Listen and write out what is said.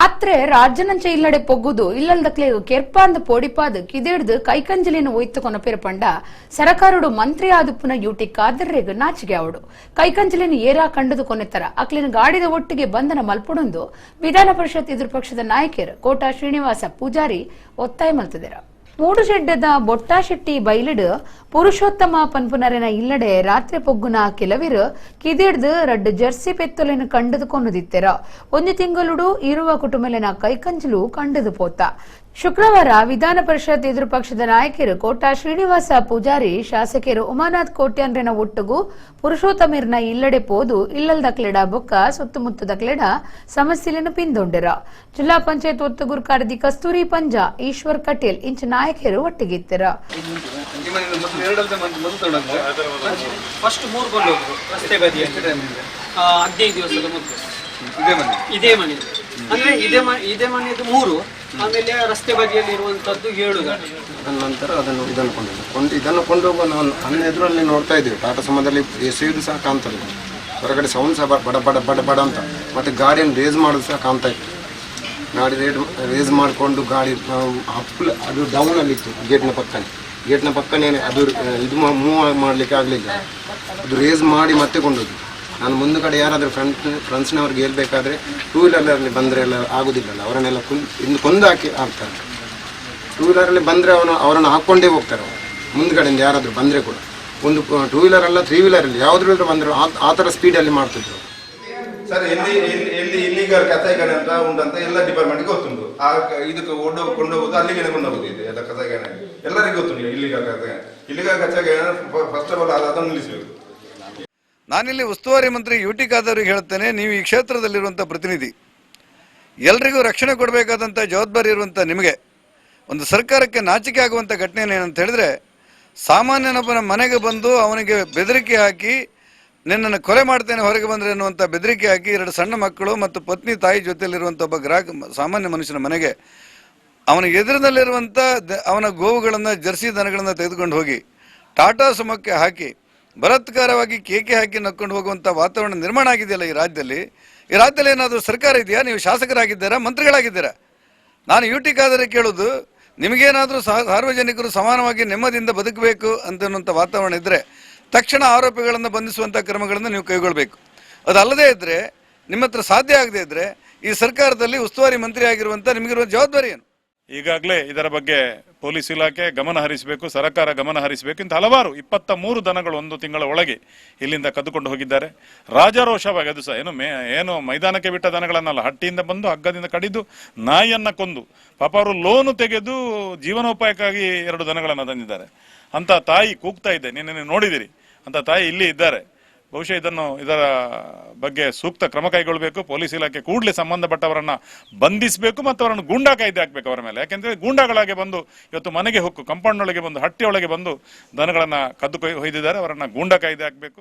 ರಾತ್ರಿ ರಾಜ್ಯನಂಚೆ ಇಲ್ಲಡೆ ಪೊಗ್ಗುದು ಇಲ್ಲಲ್ದಕ್ಲೆ ಕೆರ್ಪಾಂದ ಪೋಡಿಪಾದ ಕಿದೇಡ್ದು ಕೈಕಂಜಲಿನ ಒಯ್ತು ಕೊನಪೇರ ಪಂಡ ಸರಕಾರುಡು ಮಂತ್ರಿ ಆದುಪ್ಪುನ ಯೂಟಿ ಕಾದರ್ರೆಗ್ ನಾಚಿಗೆ ಅವಡು ಕೈಕಂಜಲಿನ ಏರಾ ಕಂಡದು ಕೊನೆತ್ತರ ಅಕ್ಲಿನ ಗಾಡಿದ ಒಟ್ಟಿಗೆ ಬಂಧನ ಮಲ್ಪುಡೊಂದು ವಿಧಾನ ಪರಿಷತ್ ಎದುರು ಪಕ್ಷದ ನಾಯಕರು ಕೋಟಾ ಶ್ರೀನಿವಾಸ ಪೂಜಾರಿ ಒತ್ತಾಯ ಮಲ್ತದೆರ ಮೂಡುಶೆಡ್ಡೆದ ಬೊಟ್ಟಾಶೆಟ್ಟಿ ಬೈಲಿಡ್ ಪುರುಷೋತ್ತಮ ಪನ್ಪುನರೆನ ಇಲ್ಲಡೆ ರಾತ್ರಿ ಪೊಗ್ಗುನ ಕೆಲವಿರು ಕಿದಿಡ್ದು ರಡ್ಡು ಜರ್ಸಿ ಪೆತ್ತೊಲೆನ ಕಂಡದು ಕೊನ್ನುದಿತ್ತೆರ ಒಂದು ತಿಂಗಳುಡು ಇರುವ ಕುಟುಂಬಲೆನ ಕೈಕಂಜಲು ಕಂಡದು ಪೋತ ಶುಕ್ರವಾರ ವಿಧಾನ ಪರಿಷತ್ ಎದುರು ಪಕ್ಷದ ನಾಯಕರು ಕೋಟಾ ಶ್ರೀನಿವಾಸ ಪೂಜಾರಿ ಶಾಸಕರು ಉಮಾನಾಥ್ ಕೋಟ್ಯಾನ್ರೆನ ಒಟ್ಟುಗು ಪುರುಷೋತ್ತಮರ್ನ ಇಲ್ಲಡೆ ಪೋದು ಇಲ್ಲಲ್ದಕ್ಲೆಡ ಬೊಕ್ಕ ಸುತ್ತಮುತ್ತದಕ್ಲೆಡ ಸಮಸ್ಯೆಯನ್ನು ಪಿಂದೊಂಡೆರ ಜಿಲ್ಲಾ ಪಂಚಾಯತ್ ಒತ್ತುಗುರು ಕಾರ್ಯದಿ ಕಸ್ತೂರಿ ಪಂಜಾ ಈಶ್ವರ್ ಕಟೇಲ್ ಇಂಚ ನಾಯಕರು ಒಟ್ಟಿಗಿತ್ತರ ಇದೇ ಮನೆ ಅಂದ್ರೆ ಇದೇ ಮನೆದು 3 ಆಮೇಲೆ ರಸ್ತೆ ಬದಿಯಲ್ಲಿ ಇರುವಂತದ್ದು 7 ಗಾಡಿ ನಂತರ ಇದನ್ನು ಕೊಂಡೋಗುವ ನಾವು ನನ್ನ ಎದುರಲ್ಲಿ ನೋಡ್ತಾ ಇದ್ದೀವಿ ಟಾಟಾ ಸಮದಲ್ಲಿ ಎಸೆಯುವುದು ಸಹ ಕಾಣ್ತದೆ ಹೊರಗಡೆ ಸೌಂಡ್ ಸಹ ಬಡ ಬಡ ಬಡ ಬಡ ಅಂತ ಮತ್ತೆ ಗಾಡಿಯನ್ನು ರೇಸ್ ಮಾಡೋದು ಸಹ ಕಾಣ್ತಾ ಇತ್ತು ಗಾಡಿ ರೇಸ್ ಮಾಡಿಕೊಂಡು ಗಾಡಿ ಅದು ಡೌನಲ್ಲಿ ಇತ್ತು ಗೇಟ್ನ ಪಕ್ಕನೇ ಅದು ಇದು ಮೂವ್ ಮಾಡಲಿಕ್ಕೆ ಆಗಲಿಲ್ಲ ಅದು ರೇಸ್ ಮಾಡಿ ಮತ್ತೆ ಕೊಂಡೋದು ನಾನು ಮುಂದೆ ಕಡೆ ಯಾರಾದರೂ ಫ್ರೆಂಡ್ಸ್ನವ್ರಿಗೆ ಹೇಳ್ಬೇಕಾದ್ರೆ 2 ವೀಲರಲ್ಲಿ ಬಂದರೆ ಎಲ್ಲ ಆಗೋದಿಲ್ಲಲ್ಲ ಅವರನ್ನೆಲ್ಲ ಇನ್ನು ಕೊಂದಾಕಿ ಆಗ್ತಾರೆ 2 ವೀಲರಲ್ಲಿ ಬಂದರೆ ಅವರನ್ನು ಹಾಕ್ಕೊಂಡೇ ಹೋಗ್ತಾರೆ ಮುಂದ್ಗಡೆಯಿಂದ ಯಾರಾದರೂ ಬಂದರೆ ಕೂಡ ಒಂದು 2 ವೀಲರ್ ಅಲ್ಲ 3 ವೀಲರಲ್ಲಿ ಯಾವುದ್ರೂ ಬಂದರೂ ಆ ಥರ ಸ್ಪೀಡಲ್ಲಿ ಮಾಡ್ತಿದ್ರು ಸರ್ ಎಲ್ಲಿ ಇಲ್ಲಿಗಲ್ ಕಸಾಯಿಖಾನೆ ಅಂತ ಉಂಟಂತ ಎಲ್ಲ ಡಿಪಾರ್ಟ್ಮೆಂಟ್ಗೆ ಗೊತ್ತುಂಟು ಇದಕ್ಕೆ ಕೊಂಡೋಗೋದು ಅಲ್ಲಿಗೆ ಕೊಂಡೋಗೋದು ಇದೆ ಎಲ್ಲ ಕಸಾಯಿಖಾನೆ ಎಲ್ಲರಿಗೂ ಗೊತ್ತುಂಟು ಇಲ್ಲಿಗಲ್ ಕಸಾಯಿಖಾನೆ ಫಸ್ಟ್ ಆಫ್ ಆಲ್ ಅದನ್ನು ನಿಲ್ಲಿಸಬೇಕು. ನಾನಿಲ್ಲಿ ಉಸ್ತುವಾರಿ ಮಂತ್ರಿ ಯುಟಿ ಖಾದರ್ರಿಗೆ ಹೇಳ್ತೇನೆ, ನೀವು ಈ ಕ್ಷೇತ್ರದಲ್ಲಿರುವಂಥ ಪ್ರತಿನಿಧಿ, ಎಲ್ರಿಗೂ ರಕ್ಷಣೆ ಕೊಡಬೇಕಾದಂಥ ಜವಾಬ್ದಾರಿ ಇರುವಂಥ ನಿಮಗೆ ಒಂದು ಸರ್ಕಾರಕ್ಕೆ ನಾಚಿಕೆ ಆಗುವಂಥ ಘಟನೆ ಏನಂತ ಹೇಳಿದ್ರೆ, ಸಾಮಾನ್ಯನೊಬ್ಬನ ಮನೆಗೆ ಬಂದು ಅವನಿಗೆ ಬೆದರಿಕೆ ಹಾಕಿ ನಿನ್ನನ್ನು ಕೊಲೆ ಮಾಡ್ತೇನೆ ಹೊರಗೆ ಬಂದರೆ ಅನ್ನುವಂಥ ಬೆದರಿಕೆ ಹಾಕಿ 2 ಸಣ್ಣ ಮಕ್ಕಳು ಮತ್ತು ಪತ್ನಿ ತಾಯಿ ಜೊತೆಯಲ್ಲಿರುವಂಥ ಒಬ್ಬ ಸಾಮಾನ್ಯ ಮನುಷ್ಯನ ಮನೆಗೆ ಅವನ ಎದುರಿನಲ್ಲಿರುವಂಥ ಅವನ ಗೋವುಗಳನ್ನು ಜರ್ಸಿ ದನಗಳನ್ನು ತೆಗೆದುಕೊಂಡು ಹೋಗಿ ಟಾಟಾ ಸುಮಕ್ಕೆ ಹಾಕಿ ಬಲಾತ್ಕಾರವಾಗಿ ಕೇಕೆ ಹಾಕಿ ನಕ್ಕೊಂಡು ಹೋಗುವಂಥ ವಾತಾವರಣ ನಿರ್ಮಾಣ ಆಗಿದೆಯಲ್ಲ ಈ ರಾಜ್ಯದಲ್ಲಿ ಏನಾದರೂ ಸರ್ಕಾರ ಇದೆಯಾ? ನೀವು ಶಾಸಕರಾಗಿದ್ದೀರಾ, ಮಂತ್ರಿಗಳಾಗಿದ್ದೀರಾ? ನಾನು ಯುಟಿ ಖಾದರ್ರಿಗೆ ಕೇಳೋದು, ನಿಮಗೇನಾದರೂ ಸಾರ್ವಜನಿಕರು ಸಮಾನವಾಗಿ ನೆಮ್ಮದಿಯಿಂದ ಬದುಕಬೇಕು ಅಂತನ್ನುವಂಥ ವಾತಾವರಣ ಇದ್ದರೆ ತಕ್ಷಣ ಆರೋಪಿಗಳನ್ನು ಬಂಧಿಸುವಂಥ ಕ್ರಮಗಳನ್ನು ನೀವು ಕೈಗೊಳ್ಳಬೇಕು. ಅದಲ್ಲದೇ ಇದ್ದರೆ, ನಿಮ್ಮ ಹತ್ರ ಸಾಧ್ಯ ಆಗದೇ ಇದ್ದರೆ ಈ ಸರ್ಕಾರದಲ್ಲಿ ಉಸ್ತುವಾರಿ ಮಂತ್ರಿ ಆಗಿರುವಂಥ ನಿಮಗಿರುವ ಜವಾಬ್ದಾರಿ ಏನು? ಈಗಾಗಲೇ ಇದರ ಬಗ್ಗೆ ಪೊಲೀಸ್ ಇಲಾಖೆ ಗಮನ ಹರಿಸಬೇಕು, ಸರ್ಕಾರ ಗಮನ ಹರಿಸಬೇಕು. ಇಂಥ ಹಲವಾರು 23 ದನಗಳು 1 ತಿಂಗಳ ಒಳಗೆ ಇಲ್ಲಿಂದ ಕದ್ದುಕೊಂಡು ಹೋಗಿದ್ದಾರೆ. ರಾಜಾರೋಷವಾಗಿ ಅದು ಸಹ ಏನು ಮೈದಾನಕ್ಕೆ ಬಿಟ್ಟ ದನಗಳನ್ನಲ್ಲ, ಹಟ್ಟಿಯಿಂದ ಬಂದು ಹಗ್ಗದಿಂದ ಕಡಿದು ನಾಯಿಯನ್ನು ಕೊಂದು ಪಾಪ ಅವರು ಲೋನು ತೆಗೆದು ಜೀವನೋಪಾಯಕ್ಕಾಗಿ 2 ದನಗಳನ್ನು ತಂದಿದ್ದಾರೆ. ಅಂತ ತಾಯಿ ಕೂಗ್ತಾ ಇದೆ, ನಿನ್ನೆ ನೋಡಿದಿರಿ, ಅಂತ ತಾಯಿ ಇಲ್ಲಿ ಇದ್ದಾರೆ. ಬಹುಶಃ ಇದರ ಬಗ್ಗೆ ಸೂಕ್ತ ಕ್ರಮ ಕೈಗೊಳ್ಳಬೇಕು. ಪೊಲೀಸ್ ಇಲಾಖೆ ಕೂಡಲೇ ಸಂಬಂಧಪಟ್ಟವರನ್ನ ಬಂಧಿಸಬೇಕು ಮತ್ತು ಅವರನ್ನು ಗೂಂಡಾ ಕಾಯ್ದೆ ಹಾಕಬೇಕು ಅವರ ಮೇಲೆ. ಯಾಕೆಂದ್ರೆ ಗೂಂಡಾಗಳಾಗಿ ಬಂದು ಇವತ್ತು ಮನೆಗೆ ಹೊಕ್ಕು ಕಾಂಪೌಂಡ್ ಒಳಗೆ ಬಂದು ಹಟ್ಟಿಯೊಳಗೆ ಬಂದು ದನಗಳನ್ನ ಕದ್ದು ಹೊಯ್ದಿದ್ದಾರೆ, ಅವರನ್ನ ಗೂಂಡಾ ಕಾಯ್ದೆ ಹಾಕಬೇಕು.